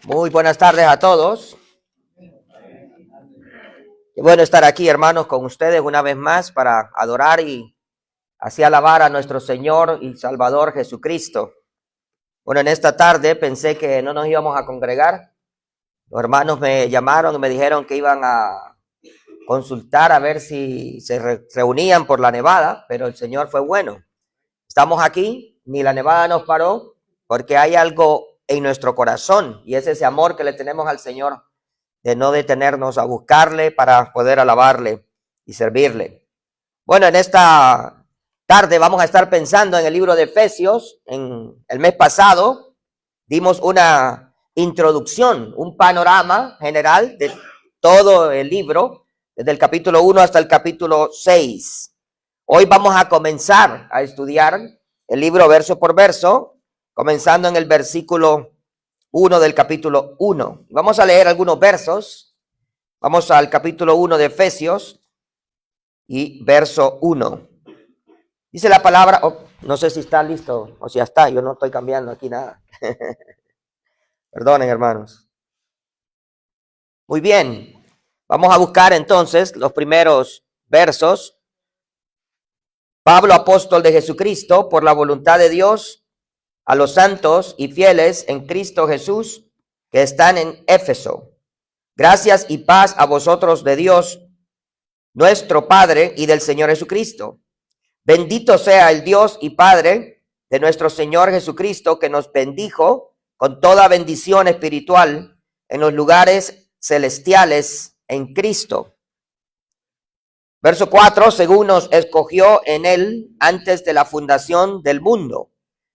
Muy buenas tardes a todos. Qué bueno estar aquí, hermanos, con ustedes una vez más para adorar y así alabar a nuestro Señor y Salvador Jesucristo. Bueno, en esta tarde pensé que no nos íbamos a congregar. Los hermanos me llamaron y me dijeron que iban a consultar a ver si se reunían por la nevada, pero el Señor fue bueno. Estamos aquí, ni la nevada nos paró, porque hay algo en nuestro corazón y es ese amor que le tenemos al Señor, de no detenernos a buscarle para poder alabarle y servirle. Bueno, en esta tarde vamos a estar pensando en el libro de Efesios. En el mes pasado dimos una introducción, un panorama general de todo el libro, desde el capítulo 1 hasta el capítulo 6. Hoy vamos a comenzar a estudiar el libro verso por verso, comenzando en el versículo 1 del capítulo 1. Vamos a leer algunos versos. Vamos al capítulo 1 de Efesios y verso 1. Dice la palabra, no sé si está listo o si ya está, yo no estoy cambiando aquí nada. Perdonen, hermanos. Muy bien, vamos a buscar entonces los primeros versos. Pablo, apóstol de Jesucristo, por la voluntad de Dios, a los santos y fieles en Cristo Jesús que están en Éfeso. Gracias y paz a vosotros de Dios, nuestro Padre, y del Señor Jesucristo. Bendito sea el Dios y Padre de nuestro Señor Jesucristo, que nos bendijo con toda bendición espiritual en los lugares celestiales en Cristo. Verso 4, según nos escogió en él antes de la fundación del mundo,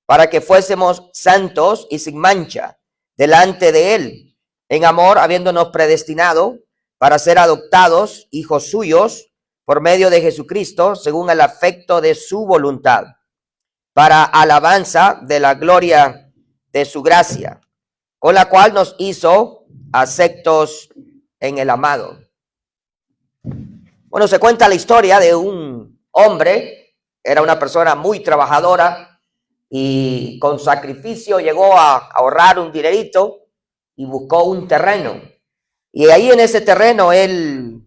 para que fuésemos santos y sin mancha delante de él, en amor, habiéndonos predestinado para ser adoptados hijos suyos por medio de Jesucristo, según el afecto de su voluntad, para alabanza de la gloria de su gracia, con la cual nos hizo aceptos en el amado. Bueno, se cuenta la historia de un hombre, era una persona muy trabajadora, y con sacrificio llegó a ahorrar un dinerito y buscó un terreno. Y ahí en ese terreno él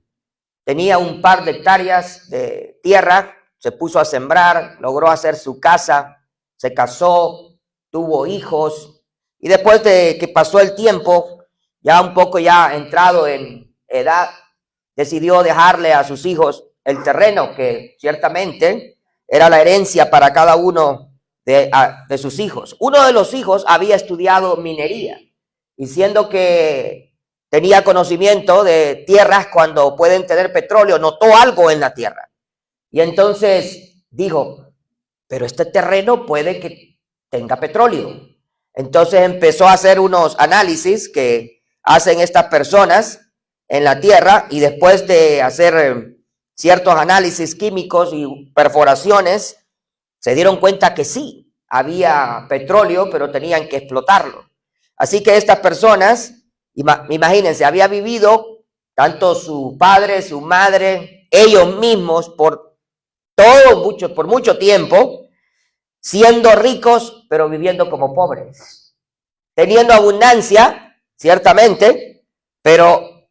tenía un par de hectáreas de tierra, se puso a sembrar, logró hacer su casa, se casó, tuvo hijos, y después de que pasó el tiempo, ya un poco ya entrado en edad, decidió dejarle a sus hijos el terreno, que ciertamente era la herencia para cada uno de sus hijos. Uno de los hijos había estudiado minería, y siendo que tenía conocimiento de tierras cuando pueden tener petróleo, notó algo en la tierra. Y entonces dijo, pero este terreno puede que tenga petróleo. Entonces empezó a hacer unos análisis que hacen estas personas en la tierra, y después de hacer ciertos análisis químicos y perforaciones, se dieron cuenta que sí, había petróleo, pero tenían que explotarlo. Así que estas personas, imagínense, había vivido tanto su padre, su madre, ellos mismos por mucho tiempo, siendo ricos, pero viviendo como pobres, teniendo abundancia, ciertamente, pero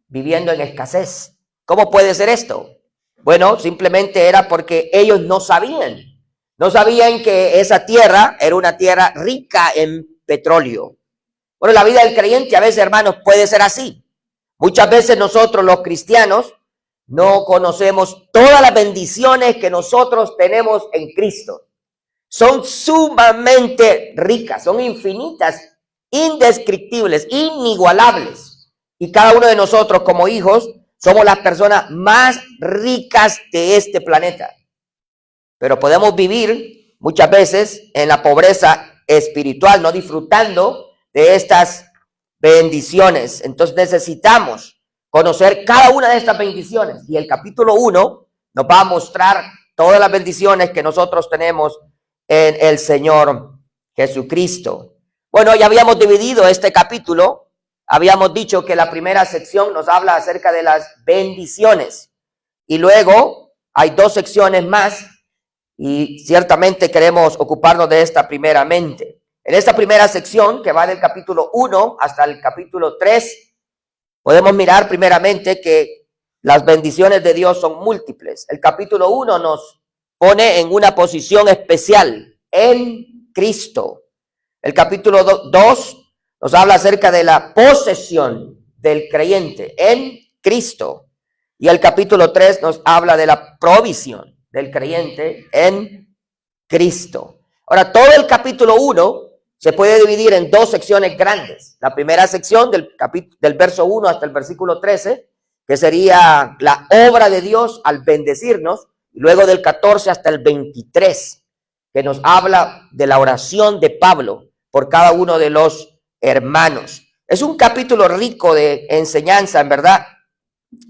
viviendo en escasez. ¿Cómo puede ser esto? Bueno, simplemente era porque ellos no sabían que esa tierra era una tierra rica en petróleo. Bueno, la vida del creyente a veces, hermanos, puede ser así. Muchas veces nosotros los cristianos no conocemos todas las bendiciones que nosotros tenemos en Cristo. Son sumamente ricas, son infinitas, indescriptibles, inigualables. Y cada uno de nosotros como hijos somos las personas más ricas de este planeta. Pero podemos vivir muchas veces en la pobreza espiritual, no disfrutando de estas bendiciones. Entonces necesitamos conocer cada una de estas bendiciones. Y el capítulo 1 nos va a mostrar todas las bendiciones que nosotros tenemos en el Señor Jesucristo. Bueno, ya habíamos dividido este capítulo. Habíamos dicho que la primera sección nos habla acerca de las bendiciones. Y luego hay dos secciones más, y ciertamente queremos ocuparnos de esta primeramente. En esta primera sección, que va del capítulo 1 hasta el capítulo 3, podemos mirar primeramente que las bendiciones de Dios son múltiples. El capítulo 1 nos pone en una posición especial en Cristo. El capítulo 2 nos habla acerca de la posesión del creyente en Cristo. Y el capítulo 3 nos habla de la provisión del creyente en Cristo. Ahora, todo el capítulo 1 se puede dividir en dos secciones grandes. La primera sección del verso 1 hasta el versículo 13, que sería la obra de Dios al bendecirnos, y luego del 14 hasta el 23, que nos habla de la oración de Pablo por cada uno de los hermanos. Es un capítulo rico de enseñanza, en verdad,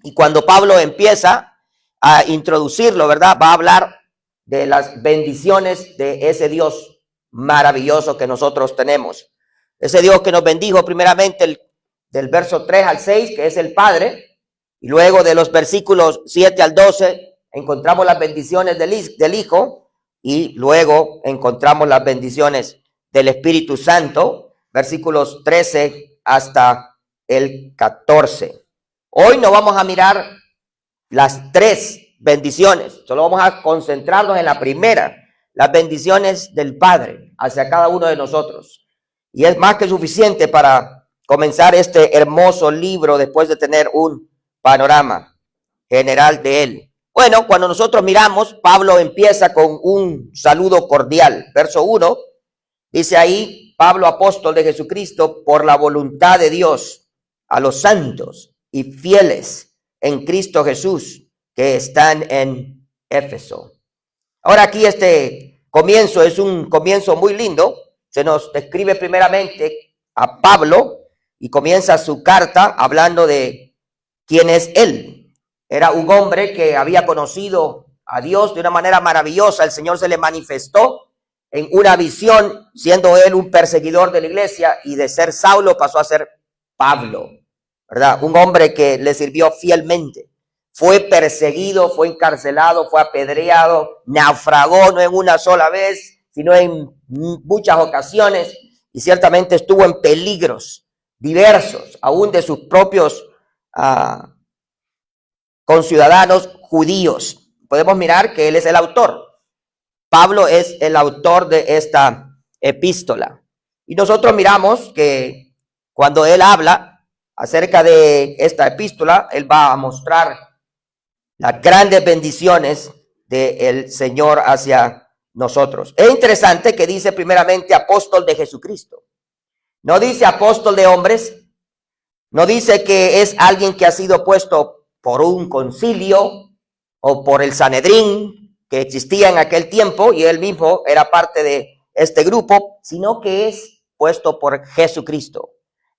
y cuando Pablo empieza a introducirlo, ¿verdad?, va a hablar de las bendiciones de ese Dios maravilloso que nosotros tenemos. Ese Dios que nos bendijo primeramente del verso 3 al 6, que es el Padre, y luego de los versículos 7 al 12 encontramos las bendiciones del Hijo, y luego encontramos las bendiciones del Espíritu Santo, versículos 13 hasta el 14. Hoy no vamos a mirar las tres bendiciones, solo vamos a concentrarnos en la primera, las bendiciones del Padre hacia cada uno de nosotros. Y es más que suficiente para comenzar este hermoso libro después de tener un panorama general de él. Bueno, cuando nosotros miramos, Pablo empieza con un saludo cordial. Verso 1, dice ahí, Pablo, apóstol de Jesucristo, por la voluntad de Dios, a los santos y fieles en Cristo Jesús que están en Éfeso. Ahora aquí este comienzo es un comienzo muy lindo. Se nos describe primeramente a Pablo y comienza su carta hablando de quién es él. Era un hombre que había conocido a Dios de una manera maravillosa. El Señor se le manifestó en una visión, siendo él un perseguidor de la iglesia, y de ser Saulo pasó a ser Pablo, ¿verdad? Un hombre que le sirvió fielmente. Fue perseguido, fue encarcelado, fue apedreado, naufragó no en una sola vez, sino en muchas ocasiones, y ciertamente estuvo en peligros diversos, aún de sus propios conciudadanos judíos. Podemos mirar que él es el autor. Pablo es el autor de esta epístola. Y nosotros miramos que cuando él habla acerca de esta epístola, él va a mostrar las grandes bendiciones del Señor hacia nosotros. Es interesante que dice primeramente apóstol de Jesucristo. No dice apóstol de hombres. No dice que es alguien que ha sido puesto por un concilio o por el Sanedrín que existía en aquel tiempo y él mismo era parte de este grupo, sino que es puesto por Jesucristo.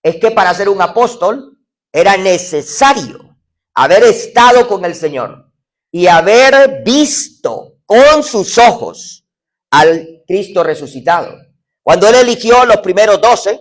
Es que para ser un apóstol era necesario haber estado con el Señor y haber visto con sus ojos al Cristo resucitado. Cuando él eligió los primeros 12,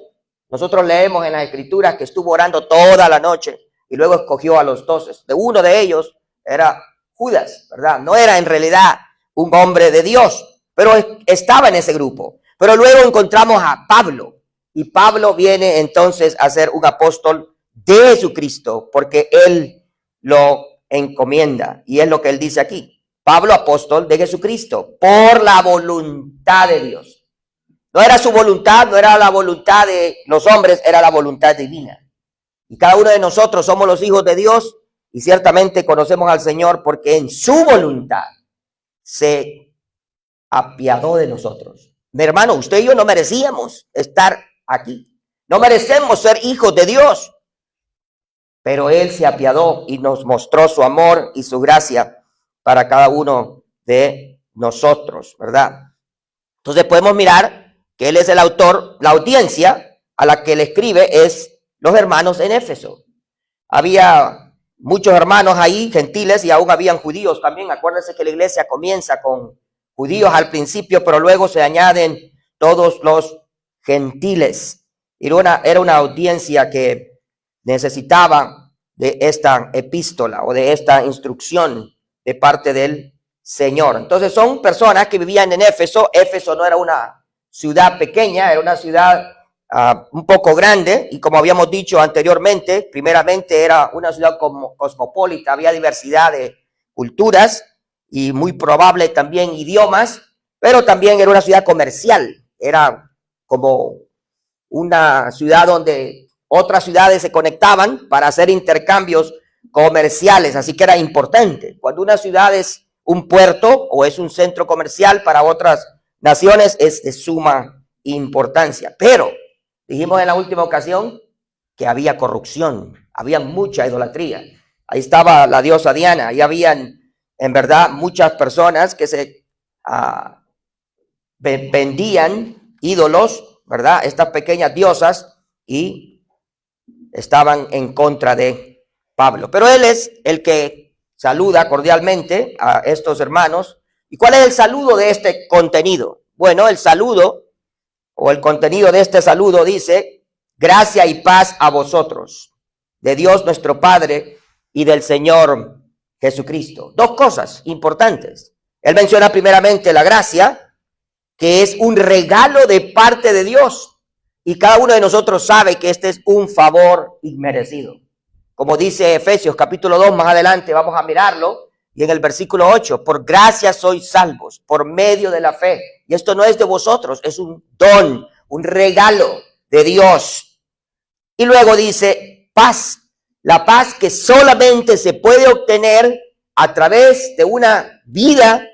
nosotros leemos en las Escrituras que estuvo orando toda la noche y luego escogió a los 12. De uno de ellos era Judas, ¿verdad? No era en realidad un hombre de Dios, pero estaba en ese grupo. Pero luego encontramos a Pablo, y Pablo viene entonces a ser un apóstol de Jesucristo porque él lo encomienda, y es lo que él dice aquí. Pablo, apóstol de Jesucristo, por la voluntad de Dios. No era su voluntad, no era la voluntad de los hombres, era la voluntad divina. Y cada uno de nosotros somos los hijos de Dios y ciertamente conocemos al Señor porque en su voluntad se apiadó de nosotros. Mi hermano, usted y yo no merecíamos estar aquí. No merecemos ser hijos de Dios. Pero él se apiadó y nos mostró su amor y su gracia para cada uno de nosotros, ¿verdad? Entonces podemos mirar que él es el autor. La audiencia a la que le escribe es los hermanos en Éfeso. Había muchos hermanos ahí, gentiles, y aún habían judíos también. Acuérdense que la iglesia comienza con judíos al principio, pero luego se añaden todos los gentiles. Era una audiencia que necesitaba de esta epístola o de esta instrucción de parte del Señor. Entonces son personas que vivían en Éfeso. Éfeso no era una ciudad pequeña, era una ciudad un poco grande, y como habíamos dicho anteriormente, primeramente era una ciudad cosmopolita, había diversidad de culturas y muy probable también idiomas, pero también era una ciudad comercial, era como una ciudad donde otras ciudades se conectaban para hacer intercambios comerciales, así que era importante. Cuando una ciudad es un puerto o es un centro comercial para otras naciones, es de suma importancia. Pero dijimos en la última ocasión que había corrupción, había mucha idolatría. Ahí estaba la diosa Diana, ahí habían en verdad muchas personas que se vendían ídolos, ¿verdad? Estas pequeñas diosas, y estaban en contra de Pablo. Pero él es el que saluda cordialmente a estos hermanos. ¿Y cuál es el saludo de este contenido? Bueno, el saludo o el contenido de este saludo dice: gracia y paz a vosotros, de Dios nuestro Padre y del Señor Jesucristo. Dos cosas importantes. Él menciona primeramente la gracia, que es un regalo de parte de Dios. Y cada uno de nosotros sabe que este es un favor inmerecido. Como dice Efesios capítulo 2, más adelante vamos a mirarlo, y en el versículo 8, por gracia sois salvos, por medio de la fe. Y esto no es de vosotros, es un don, un regalo de Dios. Y luego dice paz, la paz que solamente se puede obtener a través de una vida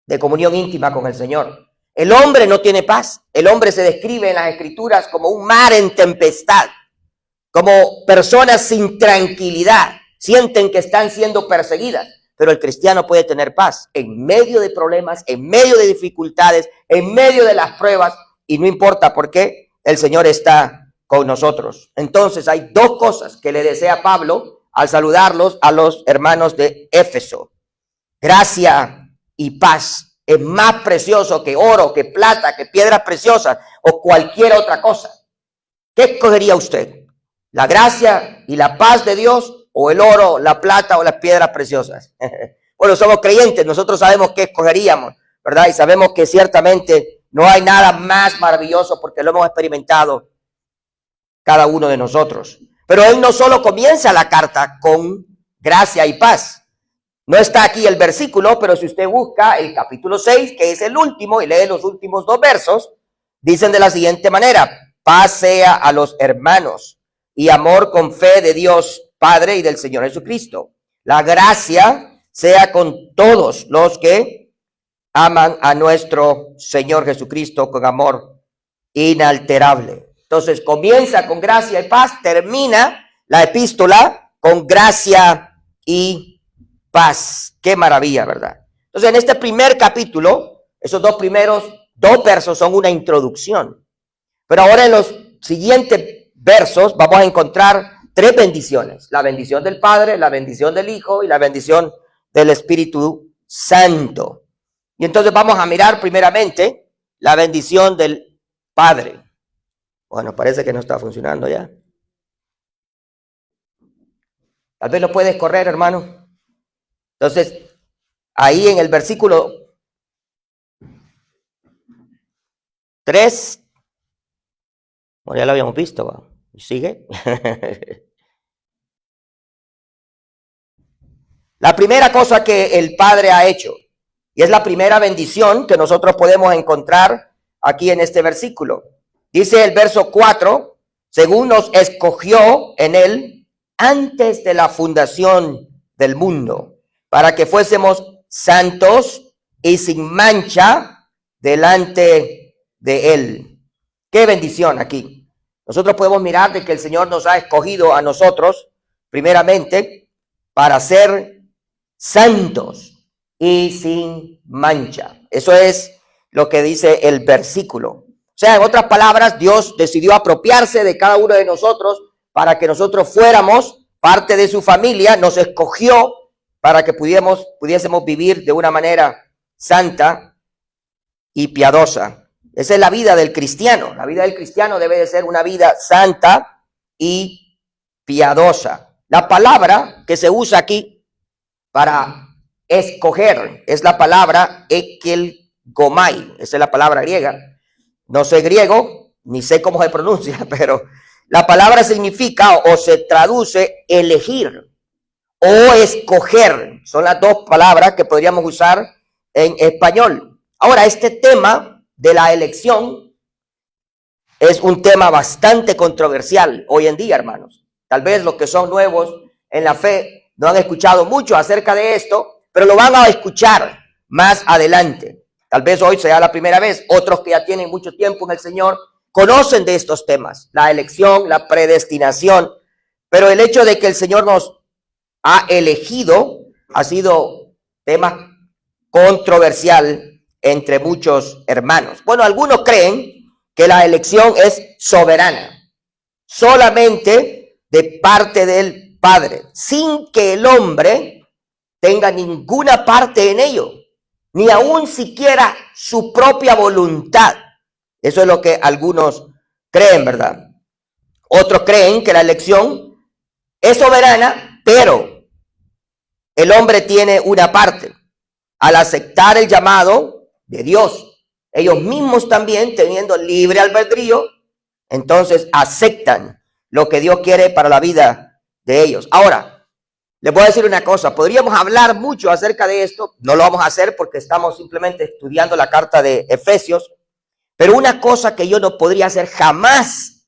de comunión íntima con el Señor. El hombre no tiene paz. El hombre se describe en las Escrituras como un mar en tempestad, como personas sin tranquilidad, sienten que están siendo perseguidas. Pero el cristiano puede tener paz en medio de problemas, en medio de dificultades, en medio de las pruebas, y no importa por qué, el Señor está con nosotros. Entonces hay dos cosas que le desea Pablo al saludarlos a los hermanos de Éfeso: gracia y paz. Es más precioso que oro, que plata, que piedras preciosas o cualquier otra cosa. ¿Qué escogería usted? ¿La gracia y la paz de Dios o el oro, la plata o las piedras preciosas? Bueno, somos creyentes, nosotros sabemos qué escogeríamos, ¿verdad? Y sabemos que ciertamente no hay nada más maravilloso, porque lo hemos experimentado cada uno de nosotros. Pero él no solo comienza la carta con gracia y paz. No está aquí el versículo, pero si usted busca el capítulo 6, que es el último, y lee los últimos dos versos, dicen de la siguiente manera: paz sea a los hermanos y amor con fe de Dios Padre y del Señor Jesucristo. La gracia sea con todos los que aman a nuestro Señor Jesucristo con amor inalterable. Entonces comienza con gracia y paz, termina la epístola con gracia y paz. Qué maravilla, ¿verdad? Entonces, en este primer capítulo, esos dos primeros dos versos son una introducción. Pero ahora en los siguientes versos vamos a encontrar tres bendiciones: la bendición del Padre, la bendición del Hijo y la bendición del Espíritu Santo. Y entonces vamos a mirar primeramente la bendición del Padre. Bueno, parece que no está funcionando ya. Tal vez lo puedes correr, hermano. Entonces, ahí en el versículo 3, bueno, ya lo habíamos visto, ¿va? ¿Sigue? La primera cosa que el Padre ha hecho, y es la primera bendición que nosotros podemos encontrar aquí en este versículo. Dice el verso 4, según nos escogió en él antes de la fundación del mundo, para que fuésemos santos y sin mancha delante de él. Qué bendición aquí. Nosotros podemos mirar de que el Señor nos ha escogido a nosotros, primeramente, para ser santos y sin mancha. Eso es lo que dice el versículo. O sea, en otras palabras, Dios decidió apropiarse de cada uno de nosotros para que nosotros fuéramos parte de su familia, nos escogió para que pudiésemos vivir de una manera santa y piadosa. Esa es la vida del cristiano. La vida del cristiano debe de ser una vida santa y piadosa. La palabra que se usa aquí para escoger es la palabra ekelgomai. Esa es la palabra griega. no sé griego, ni sé cómo se pronuncia, pero la palabra significa o se traduce elegir o escoger. Son las dos palabras que podríamos usar en español. Ahora, este tema de la elección es un tema bastante controversial hoy en día, hermanos. Tal vez los que son nuevos en la fe no han escuchado mucho acerca de esto, pero lo van a escuchar más adelante. Tal vez hoy sea la primera vez. Otros que ya tienen mucho tiempo en el Señor conocen de estos temas, la elección, la predestinación, pero el hecho de que el Señor nos ha elegido ha sido tema controversial entre muchos hermanos. Bueno, algunos creen que la elección es soberana, solamente de parte del Padre, sin que el hombre tenga ninguna parte en ello, ni aun siquiera su propia voluntad. Eso es lo que algunos creen, ¿verdad? Otros creen que la elección es soberana, pero el hombre tiene una parte. Al aceptar el llamado de Dios, ellos mismos también, teniendo libre albedrío, entonces aceptan lo que Dios quiere para la vida de ellos. Ahora, les voy a decir una cosa, podríamos hablar mucho acerca de esto, no lo vamos a hacer porque estamos simplemente estudiando la carta de Efesios, pero una cosa que yo no podría hacer jamás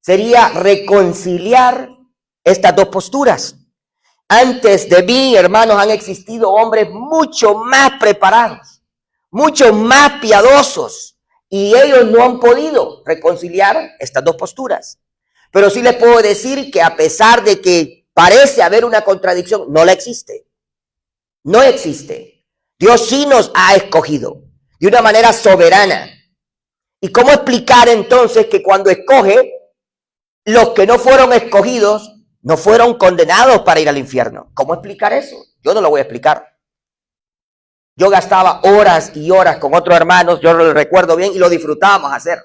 sería reconciliar estas dos posturas. Antes de mí, hermanos, han existido hombres mucho más preparados, mucho más piadosos, y ellos no han podido reconciliar estas dos posturas. Pero sí les puedo decir que a pesar de que parece haber una contradicción, no la existe. No existe. Dios sí nos ha escogido de una manera soberana. ¿Y cómo explicar entonces que cuando escoge, los que no fueron escogidos no fueron condenados para ir al infierno? ¿Cómo explicar eso? Yo no lo voy a explicar. Yo gastaba horas y horas con otros hermanos, yo lo recuerdo bien, y lo disfrutábamos hacer.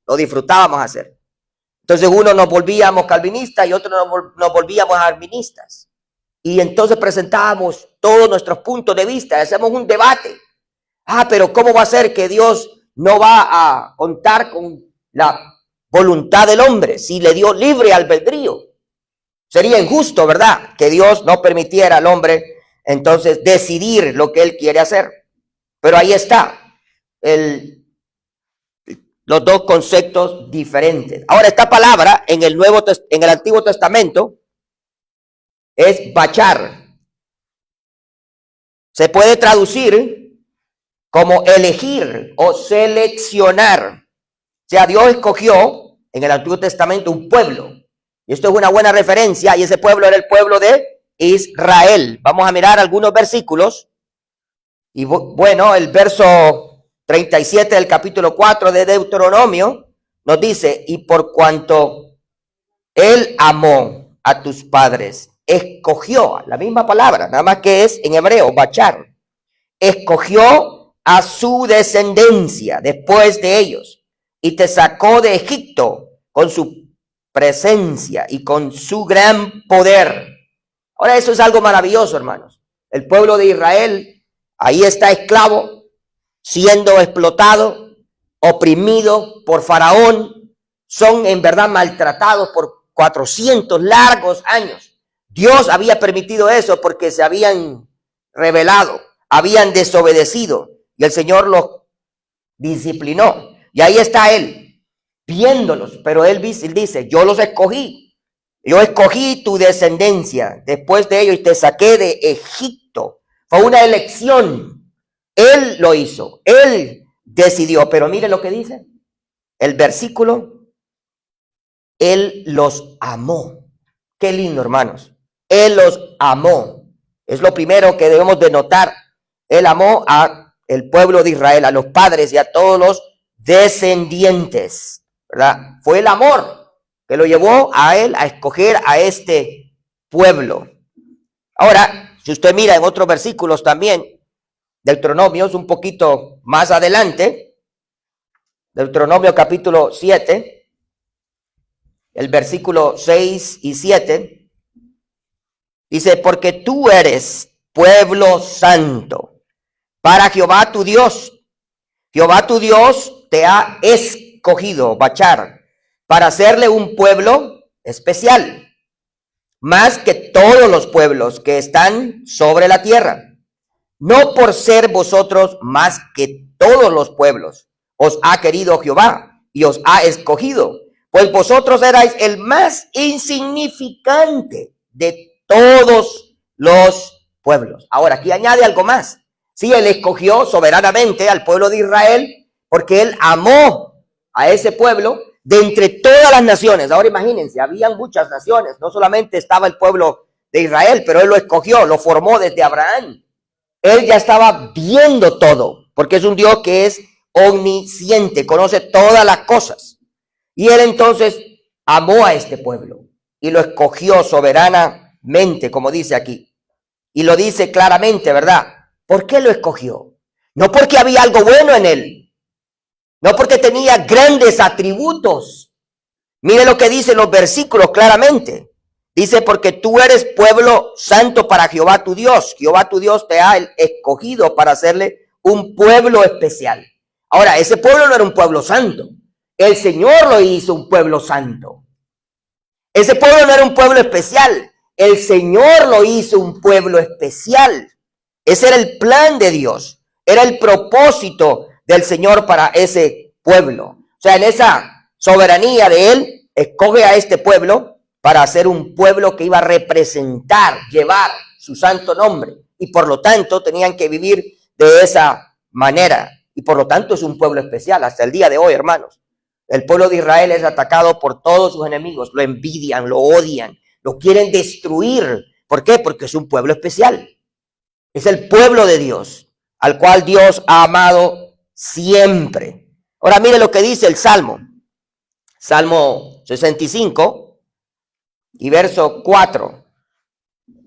Lo disfrutábamos hacer. Entonces uno nos volvíamos calvinistas y otros nos volvíamos arministas. Y entonces presentábamos todos nuestros puntos de vista, hacemos un debate. Pero ¿cómo va a ser que Dios no va a contar con la voluntad del hombre si le dio libre albedrío? Sería injusto, ¿verdad?, que Dios no permitiera al hombre entonces decidir lo que él quiere hacer. Pero ahí está los dos conceptos diferentes. Ahora, esta palabra en el Antiguo Testamento es bachar. Se puede traducir como elegir o seleccionar. O sea, Dios escogió en el Antiguo Testamento un pueblo. Y esto es una buena referencia, y ese pueblo era el pueblo de Israel. Vamos a mirar algunos versículos. Y bueno, el verso 37 del capítulo 4 de Deuteronomio nos dice: y por cuanto él amó a tus padres, escogió, la misma palabra, nada más que es en hebreo, bachar, escogió a su descendencia después de ellos, y te sacó de Egipto con su presencia y con su gran poder. Ahora, eso es algo maravilloso, hermanos. El pueblo de Israel ahí está esclavo, siendo explotado, oprimido por Faraón. Son en verdad maltratados por 400 largos años. Dios había permitido eso porque se habían rebelado, habían desobedecido, y el Señor los disciplinó. Y ahí está él, viéndolos, pero él dice: yo los escogí. Yo escogí tu descendencia después de ellos y te saqué de Egipto. Fue una elección. Él lo hizo. Él decidió. Pero mire lo que dice el versículo: él los amó. Qué lindo, hermanos. Él los amó. Es lo primero que debemos de notar. Él amó a el pueblo de Israel, a los padres y a todos los descendientes, ¿verdad? Fue el amor que lo llevó a él a escoger a este pueblo. Ahora, si usted mira en otros versículos también, Deuteronomio es un poquito más adelante, Deuteronomio capítulo 7, el versículo 6 y 7, dice: porque tú eres pueblo santo para Jehová tu Dios. Jehová tu Dios te ha escogido escogido, Bachar, para hacerle un pueblo especial, más que todos los pueblos que están sobre la tierra. No por ser vosotros más que todos los pueblos, os ha querido Jehová y os ha escogido, pues vosotros erais el más insignificante de todos los pueblos. Ahora, aquí añade algo más. Sí, él escogió soberanamente al pueblo de Israel porque él amó a ese pueblo de entre todas las naciones. Ahora imagínense, habían muchas naciones, no solamente estaba el pueblo de Israel, pero él lo escogió, lo formó desde Abraham. Él ya estaba viendo todo, porque es un Dios que es omnisciente, conoce todas las cosas. Y él entonces amó a este pueblo y lo escogió soberanamente, como dice aquí. Y lo dice claramente, ¿verdad? ¿Por qué lo escogió? No porque había algo bueno en él, no porque tenía grandes atributos. Mire lo que dicen los versículos claramente. Dice, porque tú eres pueblo santo para Jehová tu Dios. Jehová tu Dios te ha escogido para hacerle un pueblo especial. Ahora, ese pueblo no era un pueblo santo. El Señor lo hizo un pueblo santo. Ese pueblo no era un pueblo especial. El Señor lo hizo un pueblo especial. Ese era el plan de Dios. Era el propósito del Señor para ese pueblo. O sea, en esa soberanía de Él, escoge a este pueblo para hacer un pueblo que iba a representar, llevar su santo nombre. Y por lo tanto tenían que vivir de esa manera. Y por lo tanto es un pueblo especial hasta el día de hoy, hermanos. El pueblo de Israel es atacado por todos sus enemigos. Lo envidian, lo odian, lo quieren destruir. ¿Por qué? Porque es un pueblo especial. Es el pueblo de Dios, al cual Dios ha amado siempre. Ahora mire lo que dice el Salmo. Salmo 65 y verso 4.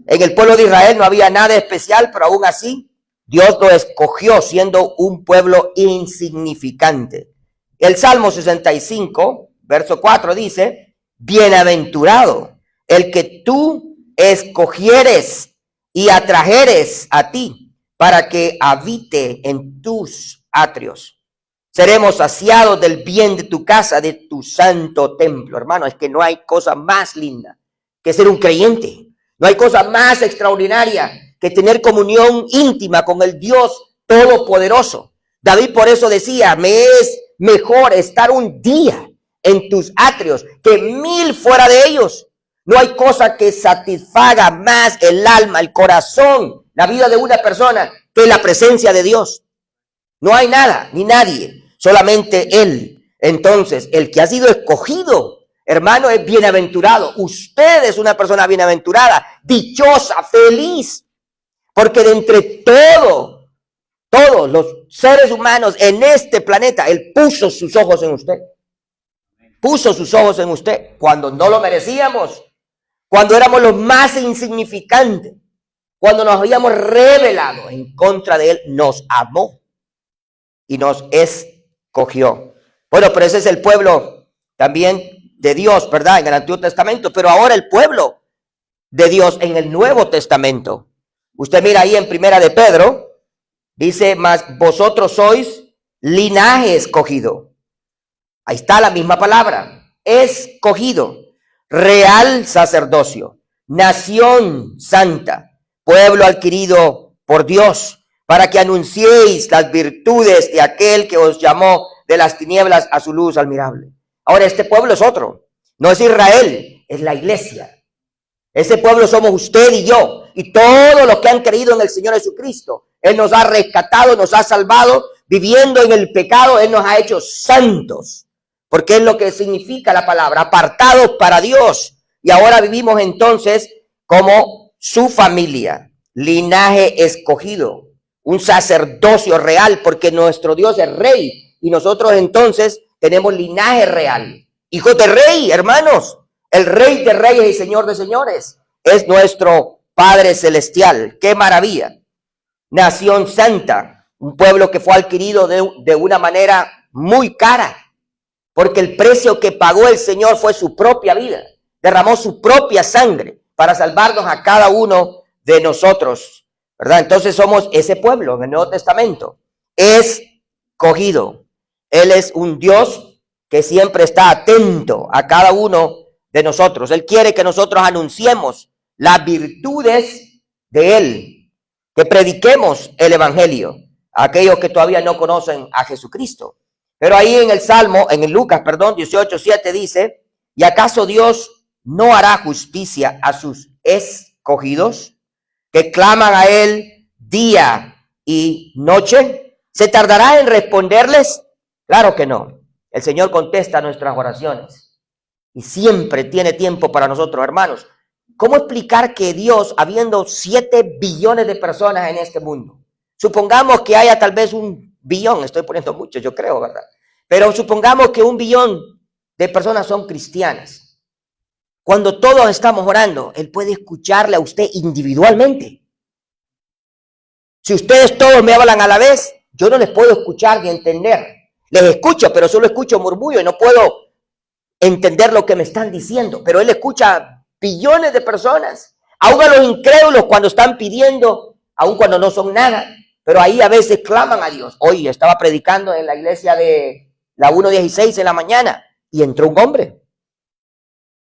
En el pueblo de Israel no había nada especial, pero aún así Dios lo escogió siendo un pueblo insignificante. El Salmo 65, verso 4 dice, bienaventurado el que tú escogieres y atrajeres a ti para que habite en tus atrios. Seremos saciados del bien de tu casa, de tu santo templo. Hermano, es que no hay cosa más linda que ser un creyente. No hay cosa más extraordinaria que tener comunión íntima con el Dios Todopoderoso. David por eso decía, me es mejor estar un día en tus atrios que 1000 fuera de ellos. No hay cosa que satisfaga más el alma, el corazón, la vida de una persona que la presencia de Dios. No hay nada, ni nadie, solamente Él. Entonces, el que ha sido escogido, hermano, es bienaventurado. Usted es una persona bienaventurada, dichosa, feliz, porque de entre todos los seres humanos en este planeta, Él puso sus ojos en usted. Puso sus ojos en usted cuando no lo merecíamos, cuando éramos los más insignificantes, cuando nos habíamos rebelado en contra de Él, nos amó y nos escogió. Bueno, pero ese es el pueblo también de Dios, ¿verdad? En el Antiguo Testamento, pero ahora el pueblo de Dios en el Nuevo Testamento. Usted mira ahí en Primera de Pedro, dice, mas vosotros sois linaje escogido. Ahí está la misma palabra, escogido, real sacerdocio, nación santa, pueblo adquirido por Dios, para que anunciéis las virtudes de aquel que os llamó de las tinieblas a su luz admirable. Ahora este pueblo es otro, no es Israel, es la iglesia. Ese pueblo somos usted y yo, y todos los que han creído en el Señor Jesucristo. Él nos ha rescatado, nos ha salvado, viviendo en el pecado, Él nos ha hecho santos, porque es lo que significa la palabra, apartados para Dios. Y ahora vivimos entonces como su familia, linaje escogido, un sacerdocio real, porque nuestro Dios es rey, y nosotros entonces tenemos linaje real. Hijos de rey, hermanos, el rey de reyes y señor de señores es nuestro Padre celestial. ¡Qué maravilla! Nación santa, un pueblo que fue adquirido de una manera muy cara, porque el precio que pagó el Señor fue su propia vida. Derramó su propia sangre para salvarnos a cada uno de nosotros, ¿verdad? Entonces somos ese pueblo en el Nuevo Testamento, escogido. Él es un Dios que siempre está atento a cada uno de nosotros. Él quiere que nosotros anunciemos las virtudes de Él, que prediquemos el Evangelio a aquellos que todavía no conocen a Jesucristo. Pero ahí en el Salmo, en el Lucas, 18:7 dice, ¿y acaso Dios no hará justicia a sus escogidos, que claman a Él día y noche? ¿Se tardará en responderles? Claro que no. El Señor contesta nuestras oraciones y siempre tiene tiempo para nosotros, hermanos. ¿Cómo explicar que Dios, habiendo 7 billones de personas en este mundo, supongamos que haya tal vez 1 billón, estoy poniendo mucho, yo creo, ¿verdad? Pero supongamos que 1 billón de personas son cristianas. Cuando todos estamos orando, Él puede escucharle a usted individualmente. Si ustedes todos me hablan a la vez, yo no les puedo escuchar ni entender. Les escucho, pero solo escucho murmullo y no puedo entender lo que me están diciendo. Pero Él escucha a billones de personas, aún a los incrédulos cuando están pidiendo, aún cuando no son nada. Pero ahí a veces claman a Dios. Hoy estaba predicando en la iglesia de la 116 en la mañana y entró un hombre.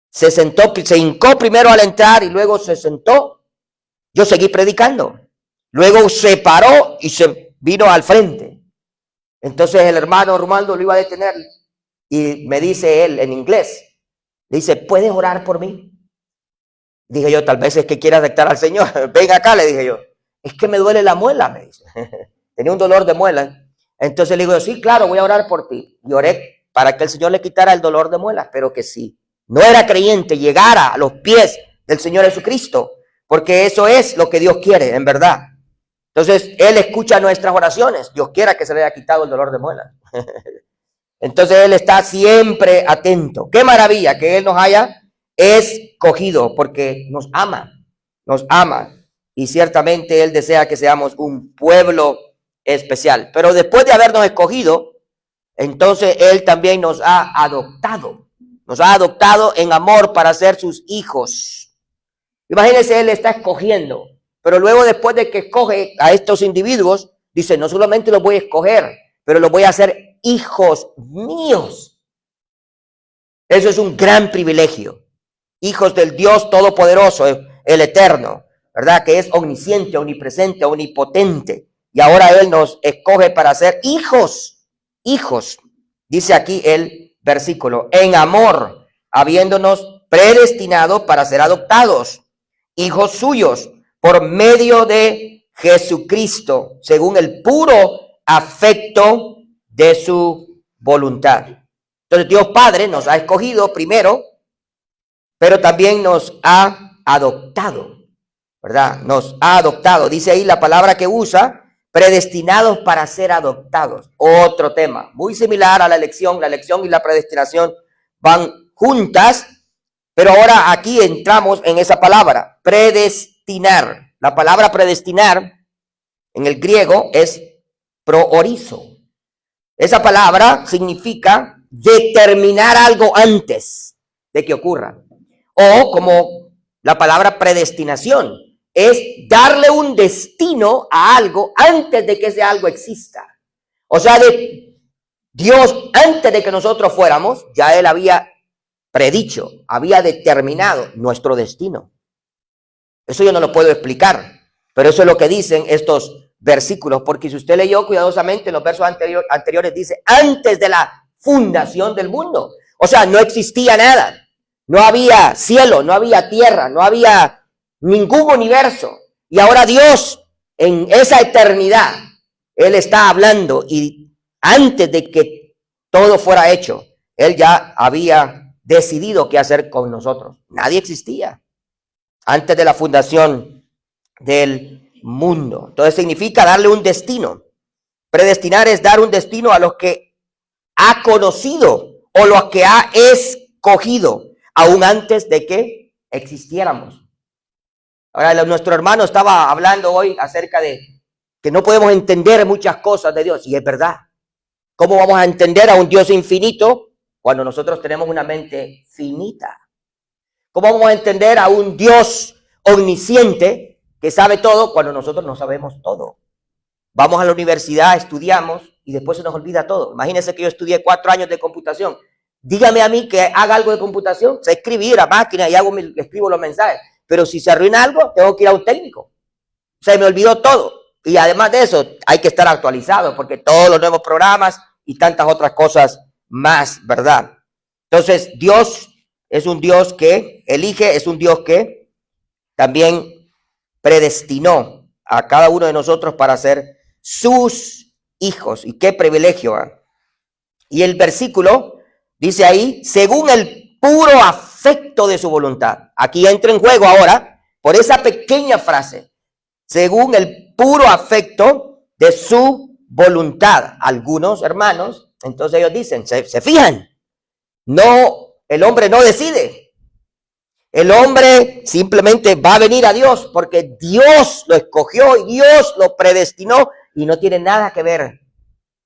Se sentó, se hincó primero al entrar y luego se sentó. Yo seguí predicando. Luego se paró y se vino al frente. Entonces el hermano Romualdo lo iba a detener y me dice él en inglés, le dice, ¿puedes orar por mí? Dije yo, tal vez es que quiera aceptar al Señor. Ven acá, le dije yo. Es que me duele la muela, me dice. Tenía un dolor de muela. Entonces le digo, sí, claro, voy a orar por ti. Y oré para que el Señor le quitara el dolor de muela, pero que sí, no era creyente, llegara a los pies del Señor Jesucristo, porque eso es lo que Dios quiere, en verdad. Entonces, Él escucha nuestras oraciones. Dios quiera que se le haya quitado el dolor de muela. Entonces, Él está siempre atento. Qué maravilla que Él nos haya escogido, porque nos ama. Y ciertamente Él desea que seamos un pueblo especial. Pero después de habernos escogido, entonces Él también nos ha adoptado. Nos ha adoptado en amor para ser sus hijos. Imagínense, Él está escogiendo. Pero luego, después de que escoge a estos individuos, dice, no solamente los voy a escoger, pero los voy a hacer hijos míos. Eso es un gran privilegio. Hijos del Dios Todopoderoso, el Eterno, ¿verdad? Que es omnisciente, omnipresente, omnipotente. Y ahora Él nos escoge para ser hijos. Dice aquí el versículo, en amor, habiéndonos predestinado para ser adoptados, hijos suyos, por medio de Jesucristo, según el puro afecto de su voluntad. Entonces Dios Padre nos ha escogido primero, pero también nos ha adoptado, ¿verdad? Nos ha adoptado. Dice ahí la palabra que usa, predestinados para ser adoptados. Otro tema, muy similar a la elección. La elección y la predestinación van juntas, pero ahora aquí entramos en esa palabra, predestinar. La palabra predestinar en el griego es proorizo. Esa palabra significa determinar algo antes de que ocurra. O como la palabra predestinación es darle un destino a algo antes de que ese algo exista. O sea, Dios, antes de que nosotros fuéramos, ya Él había predicho, había determinado nuestro destino. Eso yo no lo puedo explicar, pero eso es lo que dicen estos versículos, porque si usted leyó cuidadosamente en los versos anteriores, dice, antes de la fundación del mundo. O sea, no existía nada. No había cielo, no había tierra, no había ningún universo. Y ahora Dios, en esa eternidad, Él está hablando y antes de que todo fuera hecho, Él ya había decidido qué hacer con nosotros. Nadie existía antes de la fundación del mundo. Entonces significa darle un destino. Predestinar es dar un destino a los que ha conocido o los que ha escogido, aún antes de que existiéramos. Ahora, nuestro hermano estaba hablando hoy acerca de que no podemos entender muchas cosas de Dios, y es verdad. ¿Cómo vamos a entender a un Dios infinito cuando nosotros tenemos una mente finita? ¿Cómo vamos a entender a un Dios omnisciente que sabe todo cuando nosotros no sabemos todo? Vamos a la universidad, estudiamos, y después se nos olvida todo. Imagínense que yo estudié 4 años de computación. Dígame a mí que haga algo de computación, sé escribir a máquina y escribo los mensajes, pero si se arruina algo, tengo que ir a un técnico. Se me olvidó todo. Y además de eso, hay que estar actualizado porque todos los nuevos programas y tantas otras cosas más, ¿verdad? Entonces, Dios es un Dios que elige, es un Dios que también predestinó a cada uno de nosotros para ser sus hijos. Y qué privilegio, ¿eh? Y el versículo dice ahí, según el puro afecto de su voluntad. Aquí entra en juego ahora, por esa pequeña frase, según el puro afecto de su voluntad. Algunos hermanos, entonces ellos dicen, se fijan, no, el hombre no decide. El hombre simplemente va a venir a Dios porque Dios lo escogió y Dios lo predestinó y no tiene nada que ver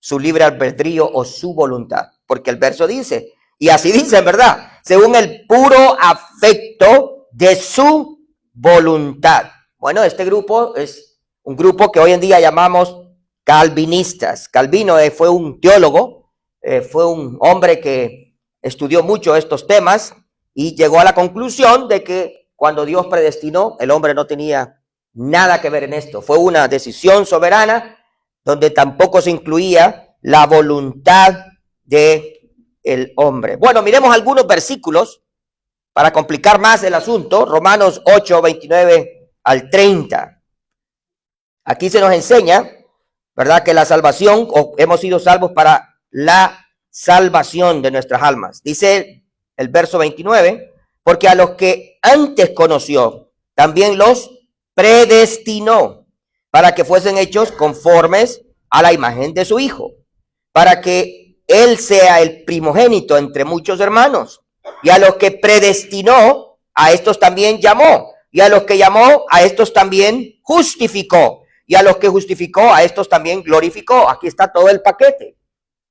su libre albedrío o su voluntad. Porque el verso dice, y así dice, ¿verdad? Según el puro afecto de su voluntad. Bueno, este grupo es un grupo que hoy en día llamamos calvinistas. Calvino fue un teólogo, fue un hombre que estudió mucho estos temas y llegó a la conclusión de que cuando Dios predestinó, el hombre no tenía nada que ver en esto. Fue una decisión soberana donde tampoco se incluía la voluntad del hombre. Bueno, miremos algunos versículos para complicar más el asunto. Romanos 8, 29 al 30. Aquí se nos enseña, ¿verdad?, que la salvación, o hemos sido salvos para la salvación de nuestras almas. Dice el verso 29, porque a los que antes conoció, también los predestinó para que fuesen hechos conformes a la imagen de su Hijo, para que Él sea el primogénito entre muchos hermanos. Y a los que predestinó, a estos también llamó. Y a los que llamó, a estos también justificó. Y a los que justificó, a estos también glorificó. Aquí está todo el paquete.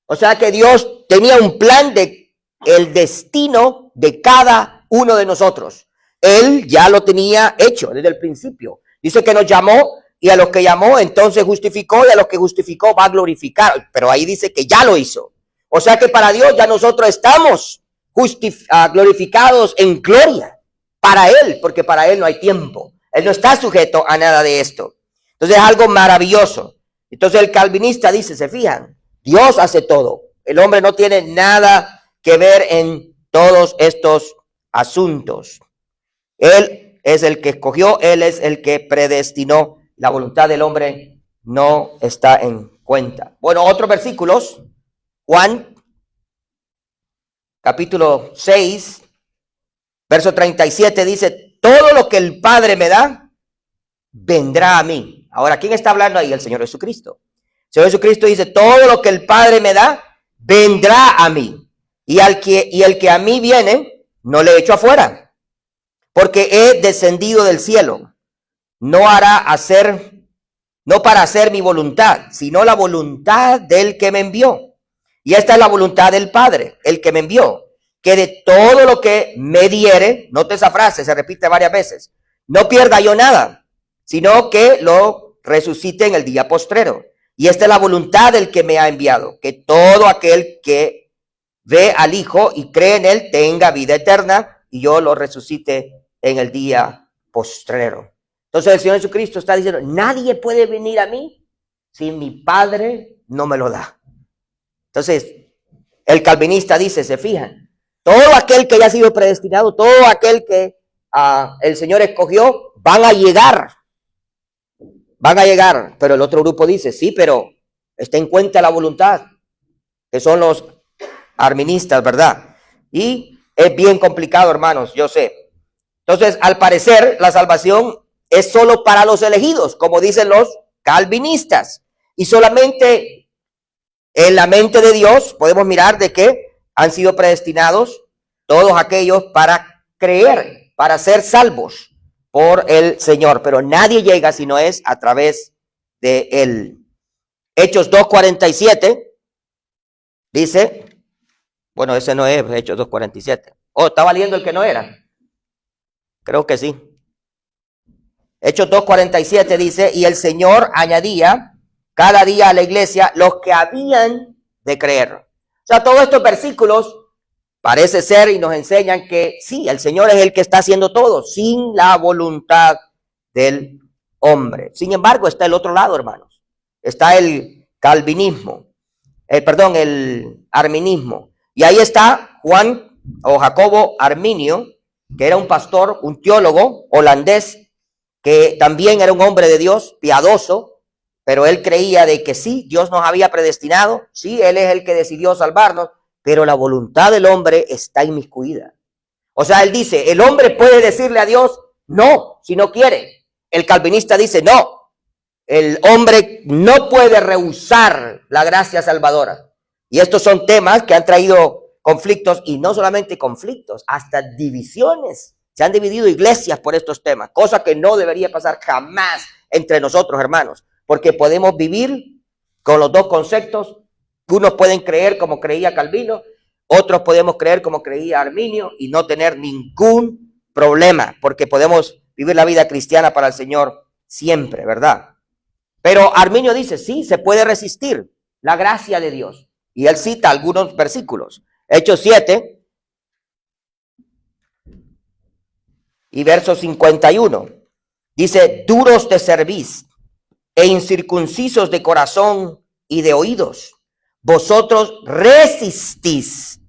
O sea que Dios tenía un plan de el destino de cada uno de nosotros. Él ya lo tenía hecho desde el principio. Dice que nos llamó y a los que llamó entonces justificó y a los que justificó va a glorificar. Pero ahí dice que ya lo hizo. O sea que para Dios ya nosotros estamos glorificados en gloria para Él, porque para Él no hay tiempo. Él no está sujeto a nada de esto. Entonces es algo maravilloso. Entonces el calvinista dice, se fijan, Dios hace todo. El hombre no tiene nada que ver en todos estos asuntos. Él es el que escogió, Él es el que predestinó. La voluntad del hombre no está en cuenta. Bueno, otros versículos. Juan, capítulo 6, verso 37 dice, todo lo que el Padre me da, vendrá a mí. Ahora, ¿quién está hablando ahí? El Señor Jesucristo. El Señor Jesucristo dice, todo lo que el Padre me da, vendrá a mí. Y el que a mí viene, no le echo afuera, porque he descendido del cielo, no para hacer mi voluntad, sino la voluntad del que me envió. Y esta es la voluntad del Padre, el que me envió, que de todo lo que me diere, note esa frase, se repite varias veces, no pierda yo nada, sino que lo resucite en el día postrero. Y esta es la voluntad del que me ha enviado, que todo aquel que ve al Hijo y cree en Él tenga vida eterna, y yo lo resucite en el día postrero. Entonces el Señor Jesucristo está diciendo, nadie puede venir a mí si mi Padre no me lo da. Entonces, el calvinista dice, se fijan, todo aquel que haya sido predestinado, todo aquel que el Señor escogió, van a llegar, pero el otro grupo dice, sí, pero está en cuenta la voluntad, que son los arministas, ¿verdad? Y es bien complicado, hermanos, yo sé. Entonces, al parecer, la salvación es solo para los elegidos, como dicen los calvinistas, y solamente en la mente de Dios podemos mirar de que han sido predestinados todos aquellos para creer, para ser salvos por el Señor, pero nadie llega si no es a través de Él. Hechos 2:47 dice, bueno, ese no es Hechos 2:47. Oh, estaba leyendo el que no era. Creo que sí. Hechos 2:47 dice, y el Señor añadía cada día a la iglesia los que habían de creer. O sea, todos estos versículos parece ser y nos enseñan que sí, el Señor es el que está haciendo todo, sin la voluntad del hombre. Sin embargo, está el otro lado, hermanos. Está el calvinismo, el arminismo. Y ahí está Juan o Jacobo Arminio, que era un pastor, un teólogo holandés, que también era un hombre de Dios, piadoso, pero él creía de que sí, Dios nos había predestinado, sí, Él es el que decidió salvarnos, pero la voluntad del hombre está inmiscuida. O sea, él dice, el hombre puede decirle a Dios no, si no quiere. El calvinista dice no, el hombre no puede rehusar la gracia salvadora. Y estos son temas que han traído conflictos, y no solamente conflictos, hasta divisiones. Se han dividido iglesias por estos temas, cosa que no debería pasar jamás entre nosotros, hermanos, porque podemos vivir con los dos conceptos. Unos pueden creer como creía Calvino, otros podemos creer como creía Arminio y no tener ningún problema, porque podemos vivir la vida cristiana para el Señor siempre, ¿verdad? Pero Arminio dice, sí, se puede resistir la gracia de Dios. Y él cita algunos versículos. Hechos 7 y verso 51. Dice, duros de cerviz e incircuncisos de corazón y de oídos, vosotros resistís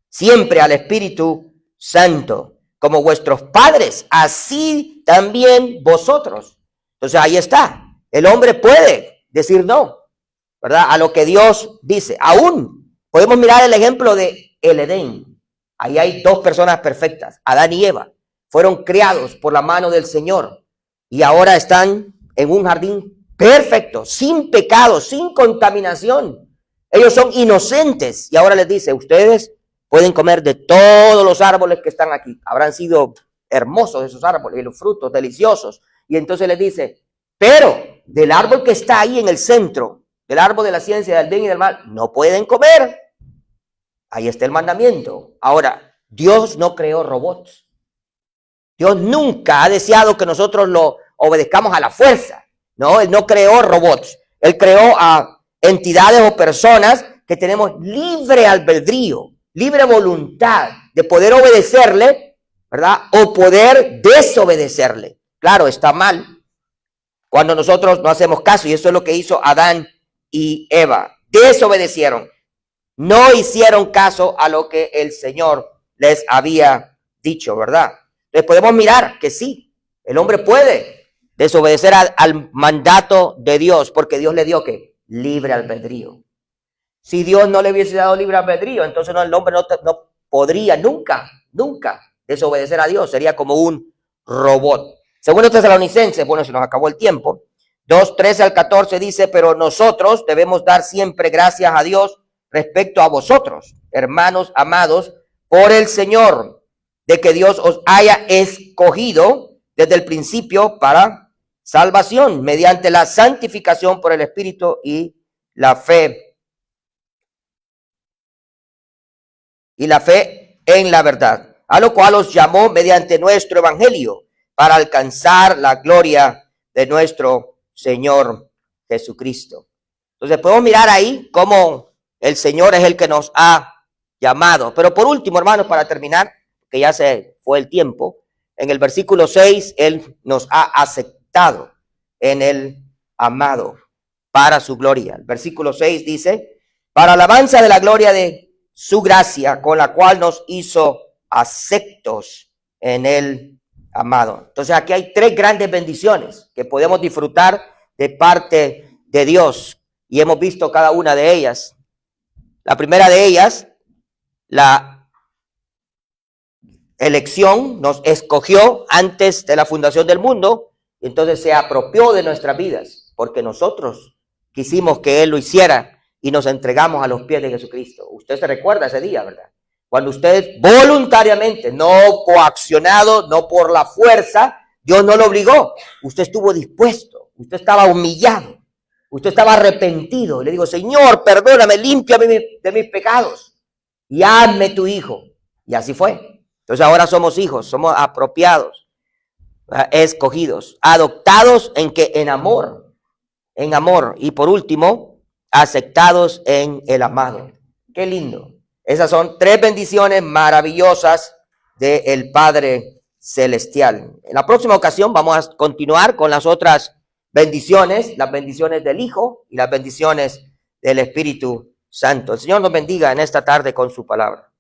siempre al Espíritu Santo, como vuestros padres, así también vosotros. Entonces ahí está. El hombre puede decir no, ¿verdad? A lo que Dios dice. Aún podemos mirar el ejemplo de el Edén. Ahí hay dos personas perfectas, Adán y Eva. Fueron criados por la mano del Señor y ahora están en un jardín perfecto, sin pecado, sin contaminación. Ellos son inocentes y ahora les dice, ustedes pueden comer de todos los árboles que están aquí. Habrán sido hermosos esos árboles y los frutos deliciosos. Y entonces les dice, pero del árbol que está ahí en el centro, del árbol de la ciencia del bien y del mal, no pueden comer. Ahí está el mandamiento. Ahora, Dios no creó robots. Dios nunca ha deseado que nosotros lo obedezcamos a la fuerza. No, Él no creó robots. Él creó a entidades o personas que tenemos libre albedrío, libre voluntad de poder obedecerle, ¿verdad? O poder desobedecerle. Claro, está mal cuando nosotros no hacemos caso, y eso es lo que hizo Adán y Eva. Desobedecieron, no hicieron caso a lo que el Señor les había dicho, ¿verdad? Entonces podemos mirar que sí, el hombre puede desobedecer al mandato de Dios, porque Dios le dio ¿qué? Libre albedrío. Si Dios no le hubiese dado libre albedrío, entonces el hombre no podría nunca desobedecer a Dios, sería como un robot. Según los Tesalonicenses, bueno, se nos acabó el tiempo, 2:13 al 14 dice, pero nosotros debemos dar siempre gracias a Dios respecto a vosotros, hermanos amados, por el Señor, de que Dios os haya escogido desde el principio para salvación, mediante la santificación por el Espíritu y la fe en la verdad, a lo cual os llamó mediante nuestro evangelio, para alcanzar la gloria de nuestro Señor Jesucristo. Entonces podemos mirar ahí cómo el Señor es el que nos ha llamado. Pero por último, hermanos, para terminar, que ya se fue el tiempo, en el versículo 6, Él nos ha aceptado en el amado para su gloria. El versículo 6 dice, para alabanza de la gloria de su gracia, con la cual nos hizo aceptos en el amado. Entonces aquí hay tres grandes bendiciones que podemos disfrutar de parte de Dios y hemos visto cada una de ellas. La primera de ellas, la elección, nos escogió antes de la fundación del mundo y entonces se apropió de nuestras vidas porque nosotros quisimos que Él lo hiciera y nos entregamos a los pies de Jesucristo. Usted se recuerda ese día, ¿verdad? Cuando usted voluntariamente, no coaccionado, no por la fuerza, Dios no lo obligó. Usted estuvo dispuesto, usted estaba humillado, usted estaba arrepentido. Y le digo, Señor, perdóname, límpiame de mis pecados y hazme tu hijo. Y así fue. Entonces ahora somos hijos, somos apropiados, escogidos, adoptados en amor. en amor. Y por último, aceptados en el amado. Qué lindo. Esas son 3 bendiciones maravillosas del Padre Celestial. En la próxima ocasión vamos a continuar con las otras bendiciones, las bendiciones del Hijo y las bendiciones del Espíritu Santo. El Señor nos bendiga en esta tarde con su palabra.